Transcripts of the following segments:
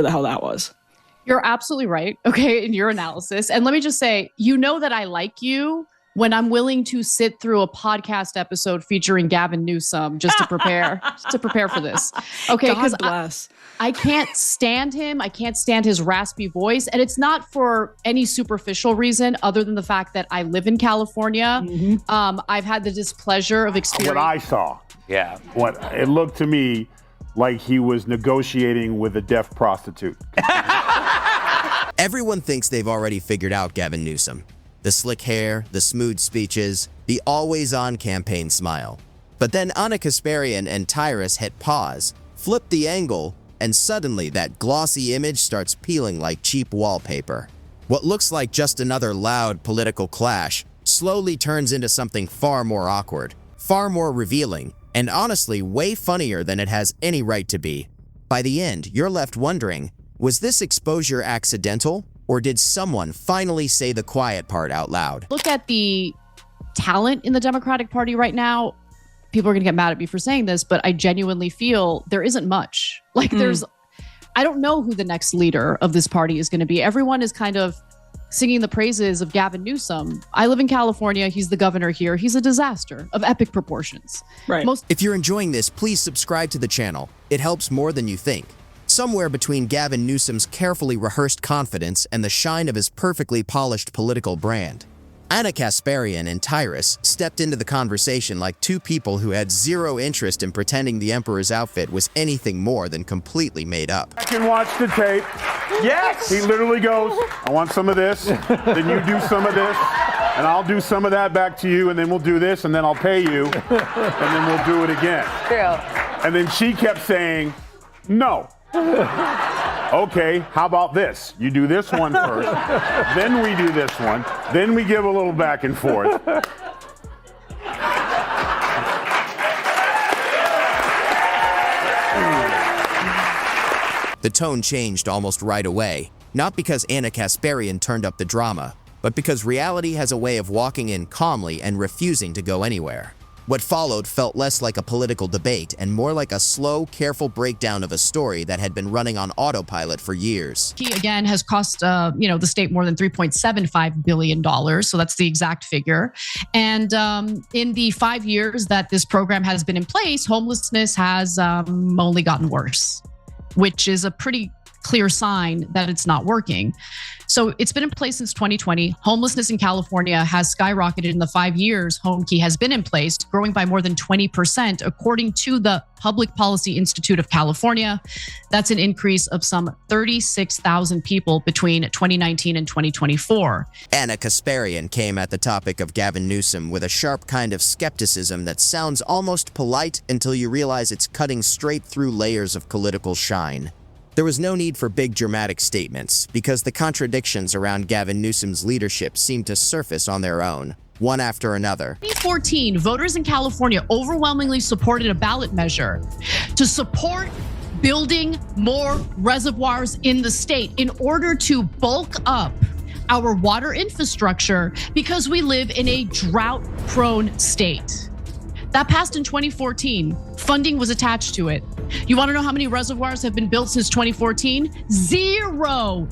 the hell that was. You're absolutely right, okay, in your analysis. And let me just say, you know that I like you when I'm willing to sit through a podcast episode featuring Gavin Newsom just to prepare for this. Okay, because I can't stand him. I can't stand his raspy voice. And it's not for any superficial reason other than the fact that I live in California. Mm-hmm. I've had the displeasure of experiencing. What I saw, what it looked to me like he was negotiating with a deaf prostitute. Everyone thinks they've already figured out Gavin Newsom. The slick hair, the smooth speeches, the always-on campaign smile. But then Anna Kasparian and Tyrus hit pause, flipped the angle, and suddenly that glossy image starts peeling like cheap wallpaper. What looks like just another loud political clash slowly turns into something far more awkward, far more revealing, and honestly way funnier than it has any right to be. By the end, you're left wondering, was this exposure accidental, or did someone finally say the quiet part out loud? Look at the talent in the Democratic Party right now. People are going to get mad at me for saying this, but I genuinely feel there isn't much. Like I don't know who the next leader of this party is going to be. Everyone is kind of singing the praises of Gavin Newsom. I live in California. He's the governor here. He's a disaster of epic proportions. Right. If you're enjoying this, please subscribe to the channel. It helps more than you think. Somewhere between Gavin Newsom's carefully rehearsed confidence and the shine of his perfectly polished political brand, Anna Kasparian and Tyrus stepped into the conversation like two people who had zero interest in pretending the emperor's outfit was anything more than completely made up. I can watch the tape. Yes! He literally goes, I want some of this, then you do some of this, and I'll do some of that back to you, and then we'll do this, and then I'll pay you, and then we'll do it again. True. And then she kept saying, no. Okay, how about this? You do this one first, then we do this one, then we give a little back and forth. The tone changed almost right away, not because Anna Kasparian turned up the drama, but because reality has a way of walking in calmly and refusing to go anywhere. What followed felt less like a political debate and more like a slow, careful breakdown of a story that had been running on autopilot for years. He, again, has cost the state more than $3.75 billion. So that's the exact figure. And in the 5 years that this program has been in place, homelessness has only gotten worse, which is a pretty clear sign that it's not working. So it's been in place since 2020. Homelessness in California has skyrocketed in the 5 years HomeKey has been in place, growing by more than 20%, according to the Public Policy Institute of California. That's an increase of some 36,000 people between 2019 and 2024. Anna Kasparian came at the topic of Gavin Newsom with a sharp kind of skepticism that sounds almost polite until you realize it's cutting straight through layers of political shine. There was no need for big dramatic statements because the contradictions around Gavin Newsom's leadership seemed to surface on their own, one after another. In 2014, voters in California overwhelmingly supported a ballot measure to support building more reservoirs in the state in order to bulk up our water infrastructure because we live in a drought-prone state. That passed in 2014. Funding was attached to it. You want to know how many reservoirs have been built since 2014? Zero.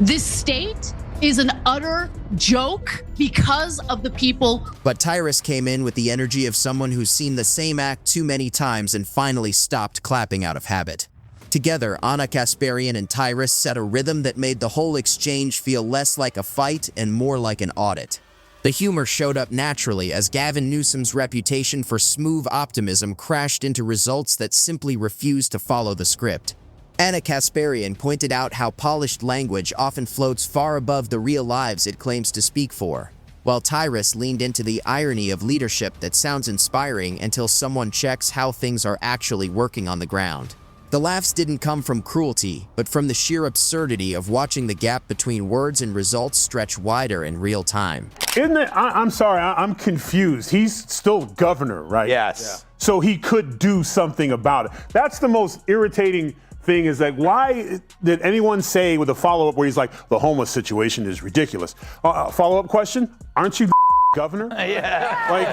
This state is an utter joke because of the people. But Tyrus came in with the energy of someone who's seen the same act too many times and finally stopped clapping out of habit. Together, Anna Kasparian and Tyrus set a rhythm that made the whole exchange feel less like a fight and more like an audit. The humor showed up naturally as Gavin Newsom's reputation for smooth optimism crashed into results that simply refused to follow the script. Anna Kasparian pointed out how polished language often floats far above the real lives it claims to speak for, while Tyrus leaned into the irony of leadership that sounds inspiring until someone checks how things are actually working on the ground. The laughs didn't come from cruelty, but from the sheer absurdity of watching the gap between words and results stretch wider in real time. I'm sorry, I'm confused. He's still governor, right? Yes. Yeah. So he could do something about it. That's the most irritating thing is like, why did anyone say with a follow-up where he's like, the homeless situation is ridiculous? Follow-up question, aren't you the governor? Yeah. Like,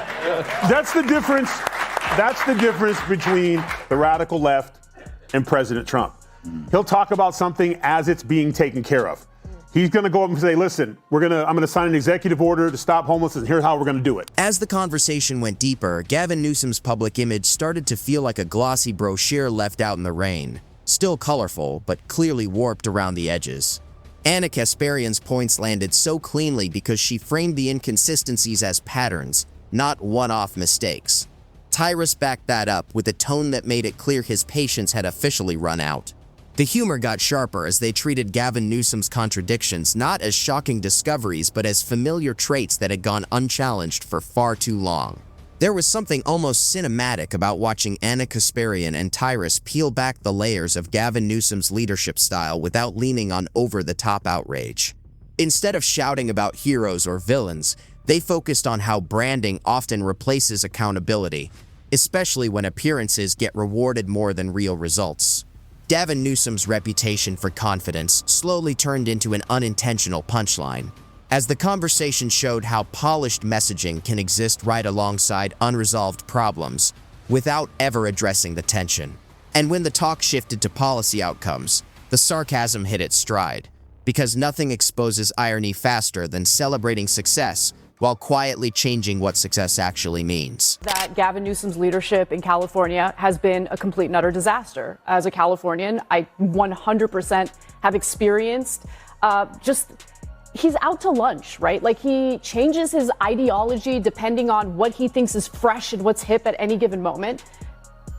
that's the difference. That's the difference between the radical left and President Trump. He'll talk about something as it's being taken care of. He's going to go up and say, listen, I'm going to sign an executive order to stop homelessness, and here's how we're going to do it. As the conversation went deeper, Gavin Newsom's public image started to feel like a glossy brochure left out in the rain. Still colorful, but clearly warped around the edges. Anna Kasparian's points landed so cleanly because she framed the inconsistencies as patterns, not one-off mistakes. Tyrus backed that up with a tone that made it clear his patience had officially run out. The humor got sharper as they treated Gavin Newsom's contradictions not as shocking discoveries but as familiar traits that had gone unchallenged for far too long. There was something almost cinematic about watching Anna Kasparian and Tyrus peel back the layers of Gavin Newsom's leadership style without leaning on over-the-top outrage. Instead of shouting about heroes or villains, they focused on how branding often replaces accountability, especially when appearances get rewarded more than real results. Gavin Newsom's reputation for confidence slowly turned into an unintentional punchline, as the conversation showed how polished messaging can exist right alongside unresolved problems without ever addressing the tension. And when the talk shifted to policy outcomes, the sarcasm hit its stride, because nothing exposes irony faster than celebrating success while quietly changing what success actually means. That Gavin Newsom's leadership in California has been a complete and utter disaster. As a Californian, I 100% have experienced he's out to lunch, right? Like, he changes his ideology depending on what he thinks is fresh and what's hip at any given moment.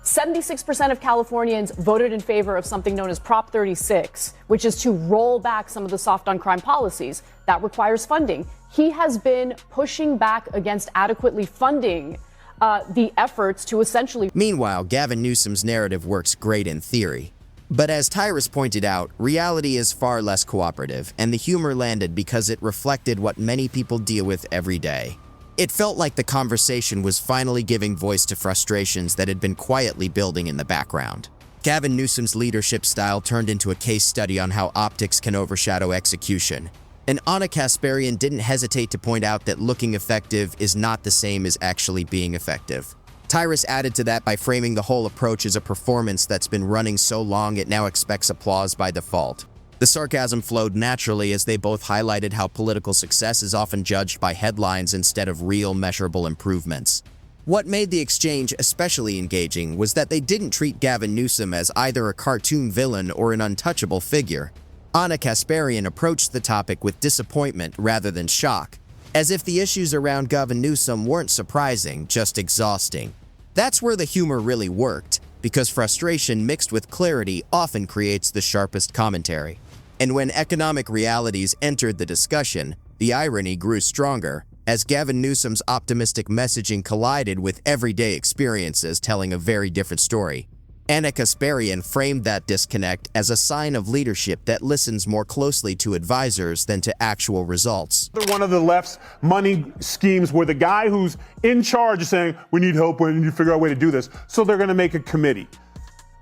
76% of Californians voted in favor of something known as Prop 36, which is to roll back some of the soft on crime policies. That requires funding. He has been pushing back against adequately funding the efforts to essentially... Meanwhile, Gavin Newsom's narrative works great in theory. But as Tyrus pointed out, reality is far less cooperative, and the humor landed because it reflected what many people deal with every day. It felt like the conversation was finally giving voice to frustrations that had been quietly building in the background. Gavin Newsom's leadership style turned into a case study on how optics can overshadow execution. And Anna Kasparian didn't hesitate to point out that looking effective is not the same as actually being effective. Tyrus added to that by framing the whole approach as a performance that's been running so long it now expects applause by default. The sarcasm flowed naturally as they both highlighted how political success is often judged by headlines instead of real, measurable improvements. What made the exchange especially engaging was that they didn't treat Gavin Newsom as either a cartoon villain or an untouchable figure. Anna Kasparian approached the topic with disappointment rather than shock, as if the issues around Gavin Newsom weren't surprising, just exhausting. That's where the humor really worked, because frustration mixed with clarity often creates the sharpest commentary. And when economic realities entered the discussion, the irony grew stronger, as Gavin Newsom's optimistic messaging collided with everyday experiences telling a very different story. Anna Kasparian framed that disconnect as a sign of leadership that listens more closely to advisors than to actual results. One of the left's money schemes where the guy who's in charge is saying, we need help, we need to figure out a way to do this. So they're going to make a committee.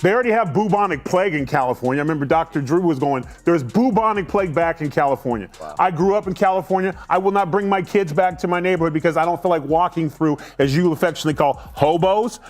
They already have bubonic plague in California. I remember Dr. Drew was going, there's bubonic plague back in California. Wow. I grew up in California. I will not bring my kids back to my neighborhood because I don't feel like walking through, as you affectionately call, hobos,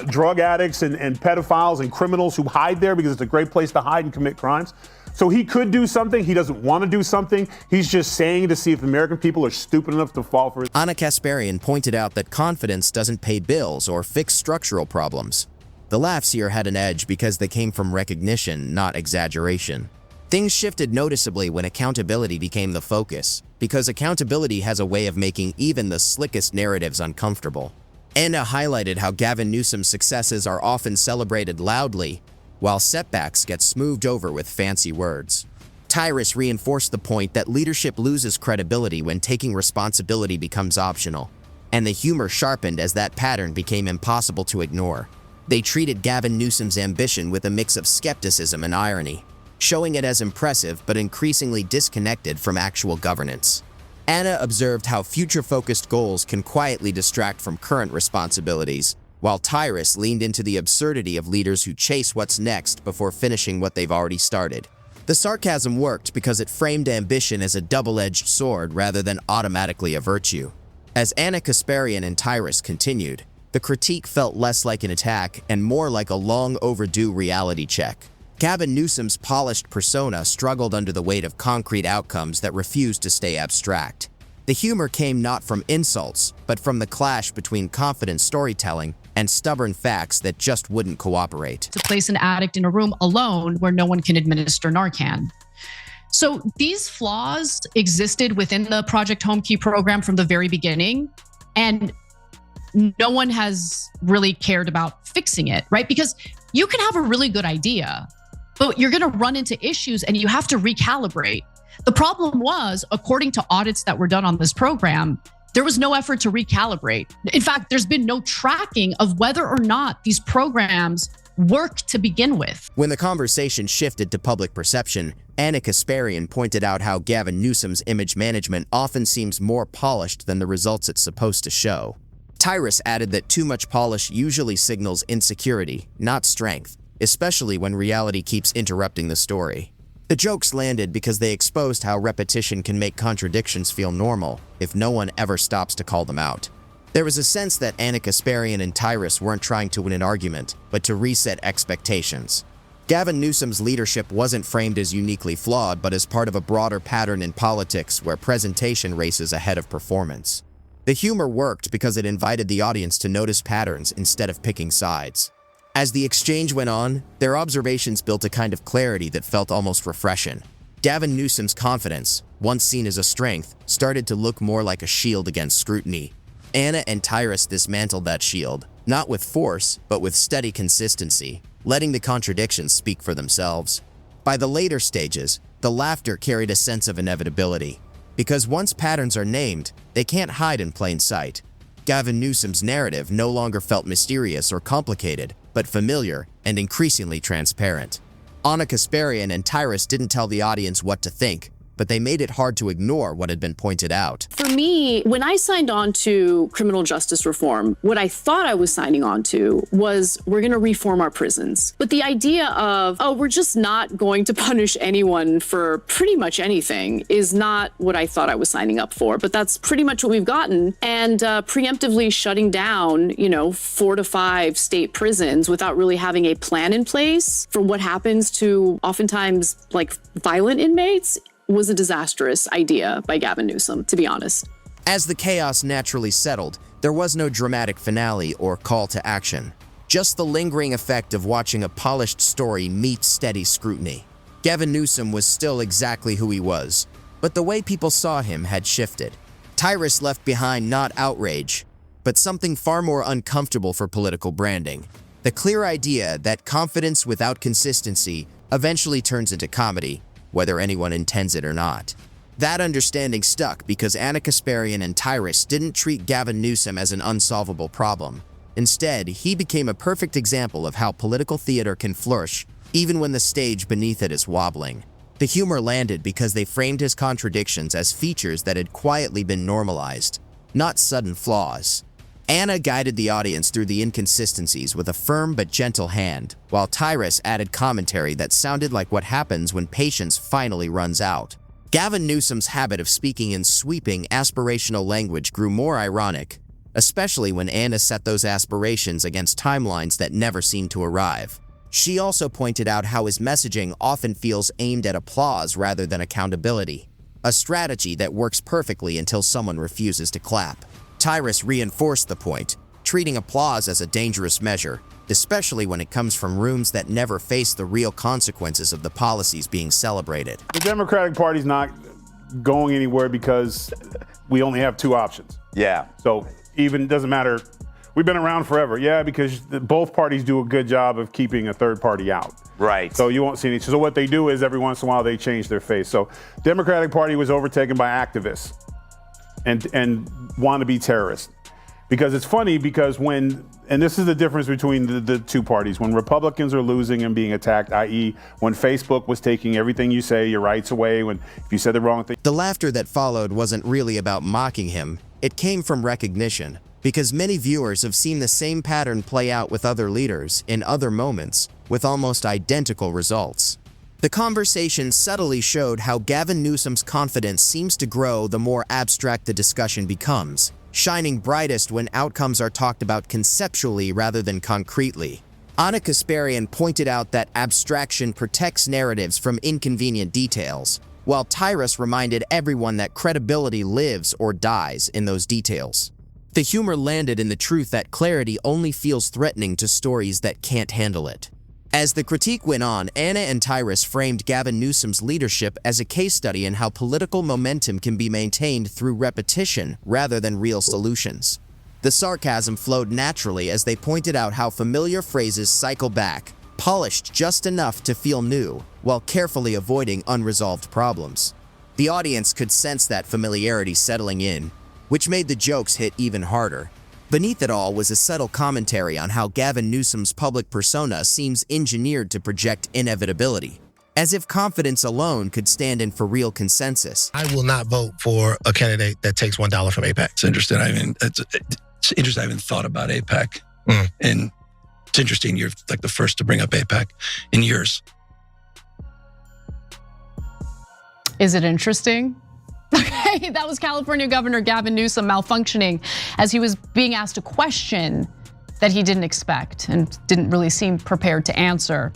drug addicts and pedophiles and criminals who hide there because it's a great place to hide and commit crimes. So he could do something. He doesn't want to do something. He's just saying to see if American people are stupid enough to fall for it. Anna Kasparian pointed out that confidence doesn't pay bills or fix structural problems. The laughs here had an edge because they came from recognition, not exaggeration. Things shifted noticeably when accountability became the focus, because accountability has a way of making even the slickest narratives uncomfortable. Anna highlighted how Gavin Newsom's successes are often celebrated loudly, while setbacks get smoothed over with fancy words. Tyrus reinforced the point that leadership loses credibility when taking responsibility becomes optional, and the humor sharpened as that pattern became impossible to ignore. They treated Gavin Newsom's ambition with a mix of skepticism and irony, showing it as impressive but increasingly disconnected from actual governance. Anna observed how future-focused goals can quietly distract from current responsibilities, while Tyrus leaned into the absurdity of leaders who chase what's next before finishing what they've already started. The sarcasm worked because it framed ambition as a double-edged sword rather than automatically a virtue. As Anna Kasparian and Tyrus continued, the critique felt less like an attack and more like a long overdue reality check. Gavin Newsom's polished persona struggled under the weight of concrete outcomes that refused to stay abstract. The humor came not from insults, but from the clash between confident storytelling and stubborn facts that just wouldn't cooperate. To place an addict in a room alone where no one can administer Narcan. So these flaws existed within the Project Home Key program from the very beginning, and no one has really cared about fixing it, right? Because you can have a really good idea, but you're going to run into issues and you have to recalibrate. The problem was, according to audits that were done on this program, there was no effort to recalibrate. In fact, there's been no tracking of whether or not these programs work to begin with. When the conversation shifted to public perception, Anna Kasparian pointed out how Gavin Newsom's image management often seems more polished than the results it's supposed to show. Tyrus added that too much polish usually signals insecurity, not strength, especially when reality keeps interrupting the story. The jokes landed because they exposed how repetition can make contradictions feel normal if no one ever stops to call them out. There was a sense that Anna Kasparian and Tyrus weren't trying to win an argument, but to reset expectations. Gavin Newsom's leadership wasn't framed as uniquely flawed, but as part of a broader pattern in politics where presentation races ahead of performance. The humor worked because it invited the audience to notice patterns instead of picking sides. As the exchange went on, their observations built a kind of clarity that felt almost refreshing. Gavin Newsom's confidence, once seen as a strength, started to look more like a shield against scrutiny. Anna and Tyrus dismantled that shield, not with force, but with steady consistency, letting the contradictions speak for themselves. By the later stages, the laughter carried a sense of inevitability, because once patterns are named, they can't hide in plain sight. Gavin Newsom's narrative no longer felt mysterious or complicated, but familiar and increasingly transparent. Anna Kasparian and Tyrus didn't tell the audience what to think, but they made it hard to ignore what had been pointed out. For me, when I signed on to criminal justice reform, what I thought I was signing on to was we're going to reform our prisons. But the idea of, oh, we're just not going to punish anyone for pretty much anything is not what I thought I was signing up for. But that's pretty much what we've gotten. And preemptively shutting down, 4 to 5 state prisons without really having a plan in place for what happens to oftentimes violent inmates was a disastrous idea by Gavin Newsom, to be honest. As the chaos naturally settled, there was no dramatic finale or call to action. Just the lingering effect of watching a polished story meet steady scrutiny. Gavin Newsom was still exactly who he was, but the way people saw him had shifted. Tyrus left behind not outrage, but something far more uncomfortable for political branding. The clear idea that confidence without consistency eventually turns into comedy, whether anyone intends it or not. That understanding stuck because Anna Kasparian and Tyrus didn't treat Gavin Newsom as an unsolvable problem. Instead, he became a perfect example of how political theater can flourish even when the stage beneath it is wobbling. The humor landed because they framed his contradictions as features that had quietly been normalized, not sudden flaws. Anna guided the audience through the inconsistencies with a firm but gentle hand, while Tyrus added commentary that sounded like what happens when patience finally runs out. Gavin Newsom's habit of speaking in sweeping, aspirational language grew more ironic, especially when Anna set those aspirations against timelines that never seemed to arrive. She also pointed out how his messaging often feels aimed at applause rather than accountability, a strategy that works perfectly until someone refuses to clap. Tyrus reinforced the point, treating applause as a dangerous measure, especially when it comes from rooms that never face the real consequences of the policies being celebrated. The Democratic Party's not going anywhere because we only have 2 options. Yeah. So even doesn't matter. We've been around forever. Yeah, because both parties do a good job of keeping a third party out. Right. So you won't see any. So what they do is every once in a while they change their face. So Democratic Party was overtaken by activists and wannabe terrorists. Because it's funny because and this is the difference between the 2 parties. When Republicans are losing and being attacked, i.e. when Facebook was taking everything you say, your rights away, if you said the wrong thing. The laughter that followed wasn't really about mocking him. It came from recognition, because many viewers have seen the same pattern play out with other leaders in other moments with almost identical results. The conversation subtly showed how Gavin Newsom's confidence seems to grow the more abstract the discussion becomes, shining brightest when outcomes are talked about conceptually rather than concretely. Anna Kasparian pointed out that abstraction protects narratives from inconvenient details, while Tyrus reminded everyone that credibility lives or dies in those details. The humor landed in the truth that clarity only feels threatening to stories that can't handle it. As the critique went on, Anna and Tyrus framed Gavin Newsom's leadership as a case study in how political momentum can be maintained through repetition rather than real solutions. The sarcasm flowed naturally as they pointed out how familiar phrases cycle back, polished just enough to feel new, while carefully avoiding unresolved problems. The audience could sense that familiarity settling in, which made the jokes hit even harder. Beneath it all was a subtle commentary on how Gavin Newsom's public persona seems engineered to project inevitability, as if confidence alone could stand in for real consensus. I will not vote for a candidate that takes $1 from AIPAC. It's interesting. It's interesting. I haven't thought about AIPAC, and it's interesting. You're like the first to bring up AIPAC in years. Is it interesting? Okay, that was California Governor Gavin Newsom malfunctioning as he was being asked a question that he didn't expect and didn't really seem prepared to answer.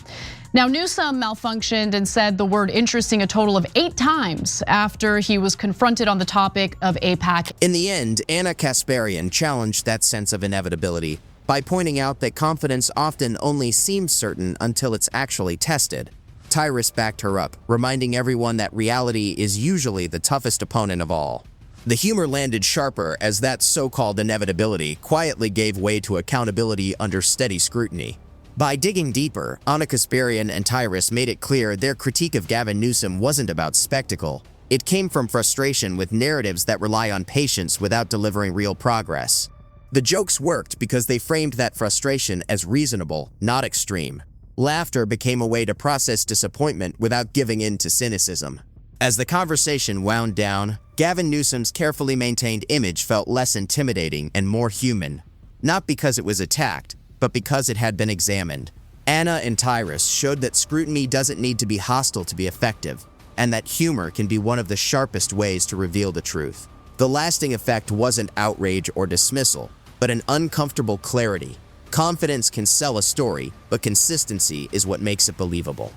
Now, Newsom malfunctioned and said the word interesting a total of 8 times after he was confronted on the topic of AIPAC. In the end, Anna Kasparian challenged that sense of inevitability by pointing out that confidence often only seems certain until it's actually tested. Tyrus backed her up, reminding everyone that reality is usually the toughest opponent of all. The humor landed sharper as that so-called inevitability quietly gave way to accountability under steady scrutiny. By digging deeper, Anna Kasparian and Tyrus made it clear their critique of Gavin Newsom wasn't about spectacle. It came from frustration with narratives that rely on patience without delivering real progress. The jokes worked because they framed that frustration as reasonable, not extreme. Laughter became a way to process disappointment without giving in to cynicism. As the conversation wound down, Gavin Newsom's carefully maintained image felt less intimidating and more human, not because it was attacked, but because it had been examined. Anna and Tyrus showed that scrutiny doesn't need to be hostile to be effective, and that humor can be one of the sharpest ways to reveal the truth. The lasting effect wasn't outrage or dismissal, but an uncomfortable clarity. Confidence can sell a story, but consistency is what makes it believable.